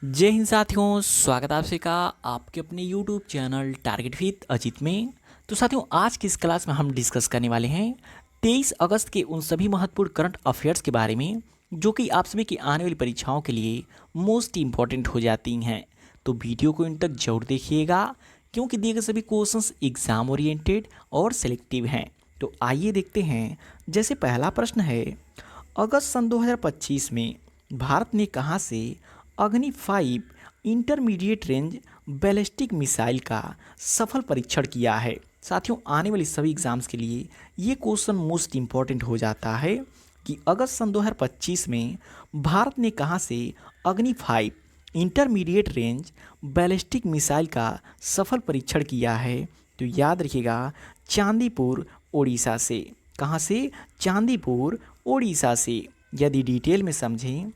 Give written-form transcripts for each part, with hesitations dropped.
जय हिंद साथियों, स्वागत है आप सभी का आपके अपने YouTube channel target with Ajit में। तो साथियों, आज की इस क्लास में हम डिस्कस करने वाले हैं 23 अगस्त के उन सभी महत्वपूर्ण करंट अफेयर्स के बारे में जो कि आप सभी की आने वाली परीक्षाओं के लिए मोस्ट इंपॉर्टेंट हो जाती हैं। तो वीडियो को इन तक जरूर देखिएगा क्योंकि दिए गए सभी क्वेश्चंस एग्जाम ओरिएंटेड और सिलेक्टिव हैं। तो आइए देखते हैं। जैसे पहला प्रश्न है, अगस्त सन 2025 में भारत ने कहां से अग्नि 5 इंटरमीडिएट रेंज बैलिस्टिक मिसाइल का सफल परीक्षण किया है। साथियों, आने वाली सभी एग्जाम्स के लिए ये क्वेश्चन मोस्ट इंपॉर्टेंट हो जाता है कि अगस्त सन 2025 में भारत ने कहां से अग्नि 5 इंटरमीडिएट रेंज बैलिस्टिक मिसाइल का सफल परीक्षण किया है। तो याद रखिएगा, चांदीपुर ओडिशा से। कहां से? चांदीपुर ओडिशा से। यदि डिटेल में समझें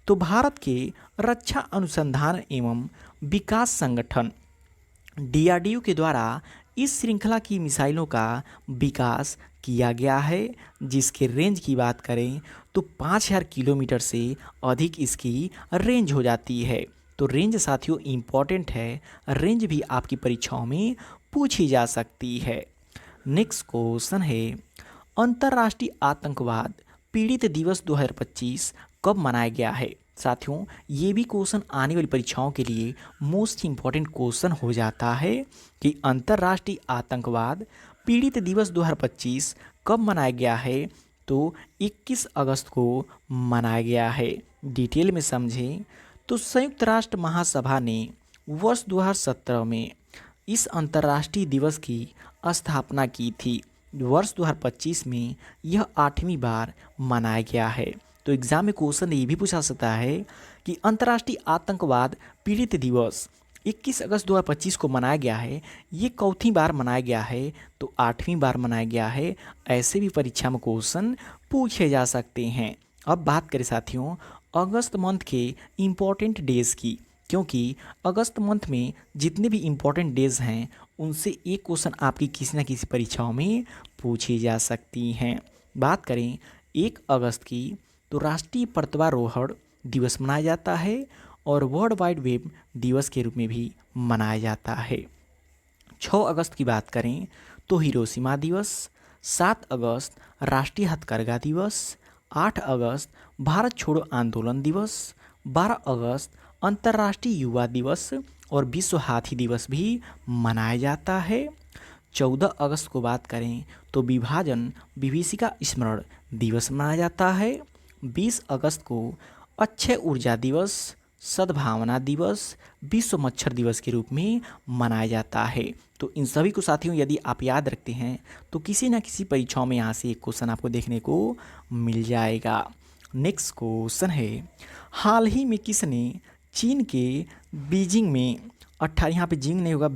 तो भारत के रक्षा अनुसंधान एवं विकास संगठन डीआरडीओ के द्वारा इस श्रृंखला की मिसाइलों का विकास किया गया है, जिसके रेंज की बात करें तो 5000 किलोमीटर से अधिक इसकी रेंज हो जाती है। तो रेंज साथियों इम्पॉर्टेंट है, रेंज भी आपकी परीक्षाओं में पूछी जा सकती है। नेक्स्ट क्वेश्चन है, अंतर्राष्ट्रीय आतंकवाद पीड़ित दिवस 2025 कब मनाया गया है? साथियों, ये भी क्वेश्चन आने वाली परीक्षाओं के लिए मोस्ट इंपॉर्टेंट क्वेश्चन हो जाता है कि अंतर्राष्ट्रीय आतंकवाद पीड़ित दिवस 2025 कब मनाया गया है? तो 21 अगस्त को मनाया गया है। डिटेल में समझें तो संयुक्त राष्ट्र महासभा ने वर्ष 2017 में इस अंतर्राष्ट्रीय दिवस की स्थापना की थी। वर्ष 2025 में यह 8वीं बार मनाया गया है। तो एग्जाम में क्वेश्चन ये भी पूछा सकता है कि अंतर्राष्ट्रीय आतंकवाद पीड़ित दिवस 21 अगस्त 2025 को मनाया गया है, ये चौथी बार मनाया गया है? तो 8वीं बार मनाया गया है। ऐसे भी परीक्षा में क्वेश्चन पूछे जा सकते हैं। अब बात करें साथियों अगस्त मंथ के इम्पोर्टेंट डेज की, क्योंकि अगस्त मंथ में जितने भी इम्पोर्टेंट डेज हैं उनसे एक क्वेश्चन आपकी किसी न किसी परीक्षाओं में पूछी जा सकती हैं। बात करें 1 अगस्त की तो राष्ट्रीय पर्वतारोहण दिवस मनाया जाता है और वर्ल्ड वाइड वेब दिवस के रूप में भी मनाया जाता है। 6 अगस्त की बात करें तो हिरोशिमा दिवस। 7 अगस्त राष्ट्रीय हथकरघा दिवस। 8 अगस्त भारत छोड़ो आंदोलन दिवस। 12 अगस्त अंतर्राष्ट्रीय युवा दिवस और विश्व हाथी दिवस भी मनाया जाता है। 14 अगस्त को बात करें तो विभाजन विभीषिका स्मरण दिवस मनाया जाता है। 20 अगस्त को अक्षय ऊर्जा दिवस, सद्भावना दिवस, विश्व मच्छर दिवस के रूप में मनाया जाता है। तो इन सभी को साथियों यदि आप याद रखते हैं तो किसी न किसी परीक्षाओं में यहाँ से एक क्वेश्चन आपको देखने को मिल जाएगा। नेक्स्ट क्वेश्चन है, हाल ही में किसने चीन के बीजिंग में 18, यहाँ पे जिंग नहीं होगा,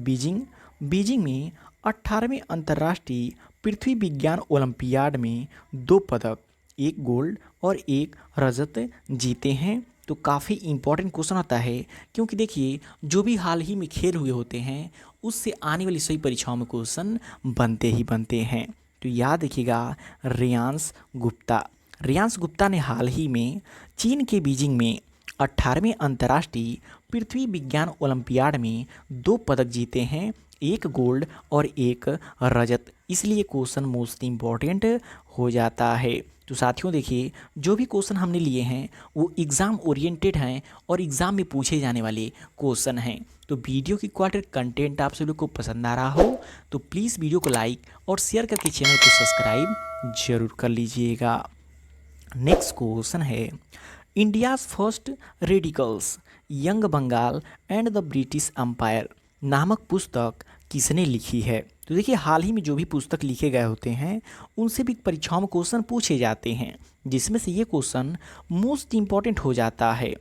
बीजिंग में 18वें अंतर्राष्ट्रीय पृथ्वी विज्ञान ओलंपियाड में 2 पदक, 1 गोल्ड और 1 रजत जीते हैं? तो काफ़ी इंपॉर्टेंट क्वेश्चन होता है, क्योंकि देखिए जो भी हाल ही में खेल हुए होते हैं उससे आने वाली सभी परीक्षाओं में क्वेश्चन बनते ही बनते हैं। तो याद रखिएगा, रियांश गुप्ता ने हाल ही में चीन के बीजिंग में 18वें अंतर्राष्ट्रीय पृथ्वी विज्ञान ओलंपियाड में 2 पदक जीते हैं, 1 गोल्ड और 1 रजत। इसलिए क्वेश्चन मोस्ट इम्पॉर्टेंट हो जाता है। तो साथियों देखिए, जो भी क्वेश्चन हमने लिए हैं वो एग्ज़ाम ओरिएंटेड हैं और एग्ज़ाम में पूछे जाने वाले क्वेश्चन हैं। तो वीडियो की क्वालिटी कंटेंट आप सभी लोग को पसंद आ रहा हो तो प्लीज़ वीडियो को लाइक और शेयर करके चैनल को सब्सक्राइब जरूर कर लीजिएगा। नेक्स्ट क्वेश्चन है, India's first radicals young Bengal and the British empire नामक पुस्तक किसने लिखी है? तो देखिए, हाल ही में जो भी पुस्तक लिखे गए होते हैं उनसे भी परीक्षाओं में क्वेश्चन पूछे जाते हैं, जिसमें से ये क्वेश्चन मोस्ट इम्पॉर्टेंट हो जाता है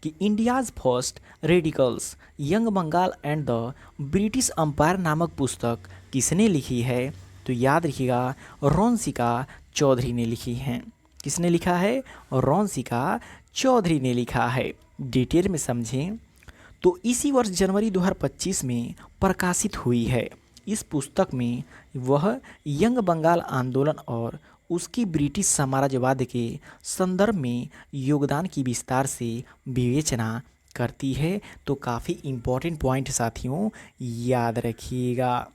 कि India's first radicals young Bengal and the British empire नामक पुस्तक किसने लिखी है? तो याद रखिएगा, रोनसिका चौधरी ने लिखी है। किसने लिखा है? रोनसिका चौधरी ने लिखा है। डिटेल में समझें तो इसी वर्ष जनवरी 2025 में प्रकाशित हुई है। इस पुस्तक में वह यंग बंगाल आंदोलन और उसकी ब्रिटिश साम्राज्यवाद के संदर्भ में योगदान की विस्तार से विवेचना करती है। तो काफ़ी इम्पोर्टेंट पॉइंट साथियों, याद रखिएगा।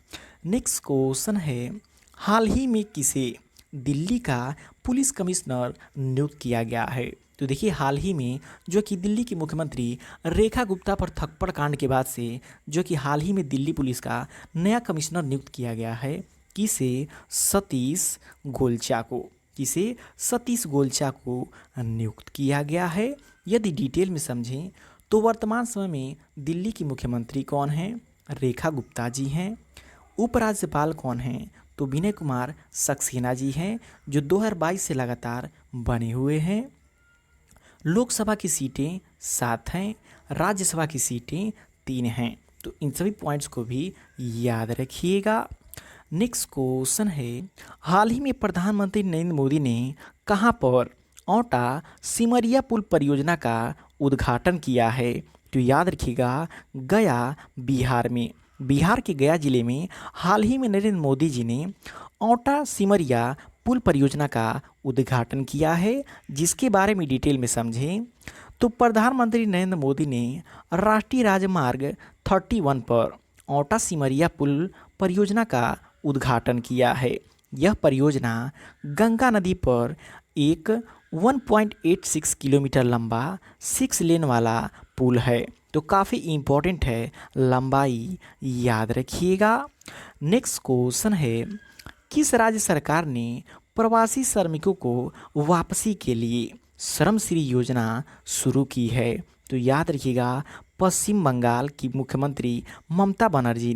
नेक्स्ट क्वेश्चन है, हाल ही में किसे दिल्ली का पुलिस कमिश्नर नियुक्त किया गया है? तो देखिए, हाल ही में जो कि दिल्ली की मुख्यमंत्री रेखा गुप्ता पर थप्पड़ कांड के बाद से जो कि हाल ही में दिल्ली पुलिस का नया कमिश्नर नियुक्त किया गया है, किसे? सतीश गोलचा को। किसे? सतीश गोलचा को नियुक्त किया गया है। यदि डिटेल में समझें तो वर्तमान समय में दिल्ली की मुख्यमंत्री कौन हैं? रेखा गुप्ता जी हैं। उपराज्यपाल कौन हैं? तो विनय कुमार सक्सेना जी हैं, जो 2022 से लगातार बने हुए हैं। लोकसभा की सीटें 7 हैं, राज्यसभा की सीटें 3 हैं। तो इन सभी पॉइंट्स को भी याद रखिएगा। नेक्स्ट क्वेश्चन है, हाल ही में प्रधानमंत्री नरेंद्र मोदी ने कहां पर औटा सिमरिया पुल परियोजना का उद्घाटन किया है? तो याद रखिएगा, गया बिहार में। बिहार के गया जिले में हाल ही में नरेंद्र मोदी जी ने औटा सिमरिया पुल परियोजना का उद्घाटन किया है। जिसके बारे में डिटेल में समझें तो प्रधानमंत्री नरेंद्र मोदी ने राष्ट्रीय राजमार्ग 31 पर औटा सिमरिया पुल परियोजना का उद्घाटन किया है। यह परियोजना गंगा नदी पर एक 1.86 किलोमीटर लंबा 6 लेन वाला पुल है। तो काफ़ी इम्पोर्टेंट है, लंबाई याद रखिएगा। नेक्स्ट क्वेश्चन है, किस राज्य सरकार ने प्रवासी श्रमिकों को वापसी के लिए श्रम श्री योजना शुरू की है? तो याद रखिएगा, पश्चिम बंगाल की मुख्यमंत्री ममता बनर्जी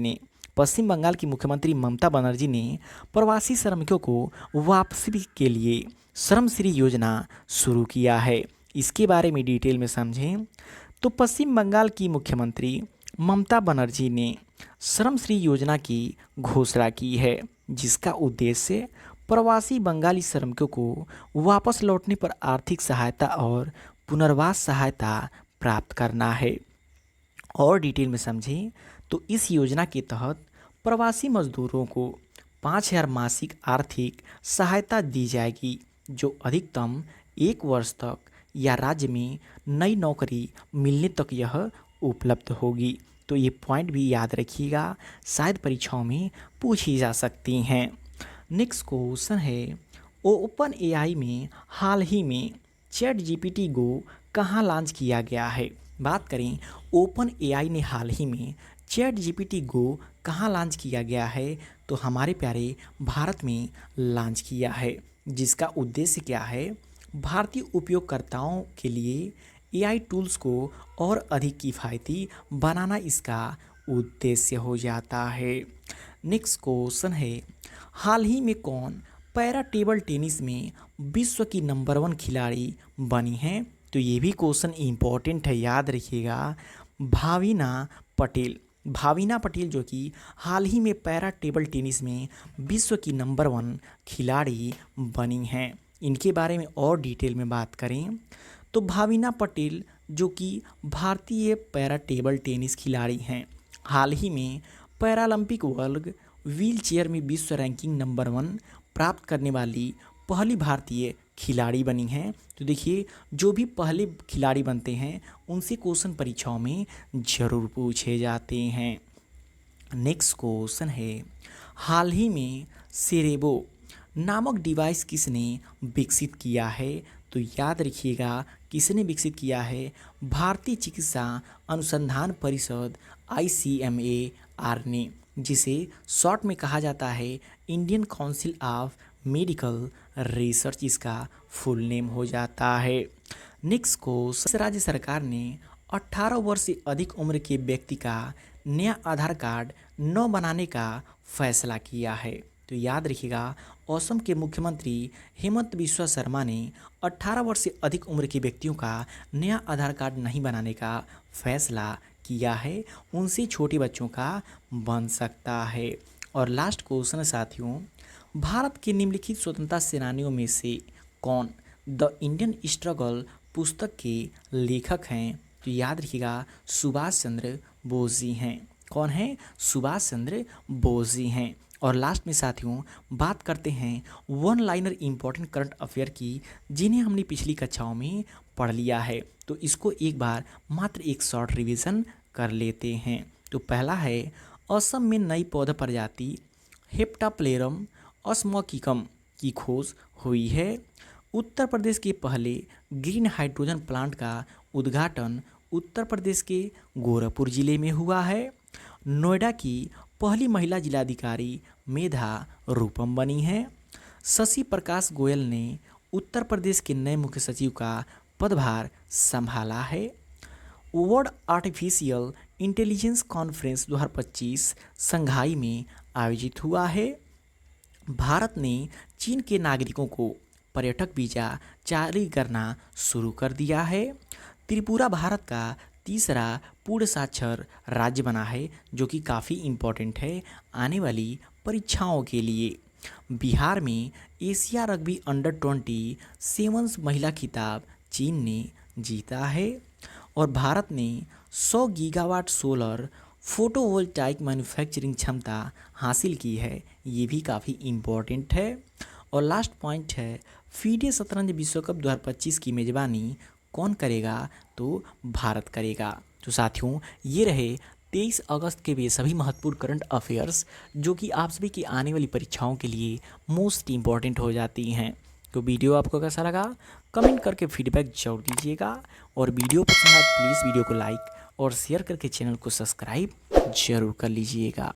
ने प्रवासी श्रमिकों को वापसी के लिए श्रम श्री योजना शुरू किया है। इसके बारे में डिटेल में समझें तो पश्चिम बंगाल की मुख्यमंत्री ममता बनर्जी ने श्रम श्री योजना की घोषणा की है, जिसका उद्देश्य प्रवासी बंगाली श्रमिकों को वापस लौटने पर आर्थिक सहायता और पुनर्वास सहायता प्राप्त करना है। और डिटेल में समझें तो इस योजना के तहत प्रवासी मजदूरों को 5,000 मासिक आर्थिक सहायता दी जाएगी, जो अधिकतम 1 वर्ष तक या राज्य में नई नौकरी मिलने तक यह उपलब्ध होगी। तो ये पॉइंट भी याद रखिएगा, शायद परीक्षाओं में पूछी जा सकती हैं। नेक्स्ट क्वेश्चन है, ओपन एआई में हाल ही में चैट जीपीटी गो कहाँ लॉन्च किया गया है? बात करें ओपन एआई ने हाल ही में चैट जीपीटी गो कहाँ लॉन्च किया गया है, तो हमारे प्यारे भारत में लॉन्च किया है। जिसका उद्देश्य क्या है? भारतीय उपयोगकर्ताओं के लिए एआई टूल्स को और अधिक किफ़ायती बनाना इसका उद्देश्य हो जाता है। नेक्स्ट क्वेश्चन है, हाल ही में कौन पैरा टेबल टेनिस में विश्व की नंबर 1 खिलाड़ी बनी है? तो ये भी क्वेश्चन इम्पोर्टेंट है, याद रखिएगा। भाविना पटेल जो कि हाल ही में पैरा टेबल टेनिस में विश्व की नंबर 1 खिलाड़ी बनी हैं। इनके बारे में और डिटेल में बात करें तो भाविना पटेल जो कि भारतीय पैरा टेबल टेनिस खिलाड़ी हैं, हाल ही में पैरालंपिक वर्ग व्हील चेयर में विश्व रैंकिंग नंबर 1 प्राप्त करने वाली पहली भारतीय खिलाड़ी बनी हैं। तो देखिए, जो भी पहले खिलाड़ी बनते हैं उनसे क्वेश्चन परीक्षाओं में ज़रूर पूछे जाते हैं। नेक्स्ट क्वेश्चन है, हाल ही में सेरेबो नामक डिवाइस किसने विकसित किया है? तो याद रखिएगा, किसने विकसित किया है? भारतीय चिकित्सा अनुसंधान परिषद ICMAR ने, जिसे शॉर्ट में कहा जाता है Indian council of medical research, इसका फुल नेम हो जाता है। नेक्स्ट क्वेश्चन, राज्य सरकार ने 18 वर्ष से अधिक उम्र के व्यक्ति का नया आधार कार्ड न बनाने का फैसला किया है। तो याद रखिएगा, असम के मुख्यमंत्री हेमंत बिस्वा शर्मा ने 18 वर्ष से अधिक उम्र के व्यक्तियों का नया आधार कार्ड नहीं बनाने का फैसला किया है, उनसे छोटे बच्चों का बन सकता है। और लास्ट क्वेश्चन साथियों, भारत के निम्नलिखित स्वतंत्रता सेनानियों में से कौन द इंडियन स्ट्रगल पुस्तक के लेखक हैं? तो याद रखिएगा, सुभाष चंद्र बोस जी हैं। कौन है? सुभाष चंद्र बोस जी हैं। और लास्ट में साथियों बात करते हैं one liner important current affair की, जिन्हें हमने पिछली कक्षाओं में पढ़ लिया है। तो इसको एक बार मात्र एक शॉर्ट रिवीजन कर लेते हैं। तो पहला है, असम में नई पौधा प्रजाति हेप्टाप्लेरम अस्मकिकम की खोज हुई है। उत्तर प्रदेश के पहले ग्रीन हाइड्रोजन प्लांट का उद्घाटन उत्तर प्रदेश के गोरखपुर जिले में हुआ है। नोएडा की पहली महिला जिलाधिकारी मेधा रूपम बनी है। शशि प्रकाश गोयल ने उत्तर प्रदेश के नए मुख्य सचिव का पदभार संभाला है। World artificial intelligence conference 2025 Shanghai में आयोजित हुआ है। भारत ने चीन के नागरिकों को पर्यटक वीज़ा जारी करना शुरू कर दिया है। त्रिपुरा भारत का तीसरा पूर्ण साक्षर राज्य बना है, जो कि काफ़ी इम्पोर्टेंट है आने वाली परीक्षाओं के लिए। बिहार में एशिया रग्बी अंडर-20 सेवन्स महिला खिताब चीन ने जीता है। और भारत ने 100 गीगावाट सोलर फोटोवोल्टाइक मैन्युफैक्चरिंग क्षमता हासिल की है, ये भी काफ़ी इम्पोर्टेंट है। और लास्ट पॉइंट है, फीडे शतरंज विश्व कप 2025 की मेज़बानी कौन करेगा? तो भारत करेगा। तो साथियों, ये रहे 23 अगस्त के वे सभी महत्वपूर्ण करंट अफेयर्स जो कि आप सभी की आने वाली परीक्षाओं के लिए मोस्ट इम्पॉर्टेंट हो जाती हैं। तो वीडियो आपको कैसा लगा कमेंट करके फीडबैक जरूर दीजिएगा, और वीडियो पसंद आए प्लीज़ वीडियो को लाइक और शेयर करके चैनल को सब्सक्राइब जरूर कर लीजिएगा।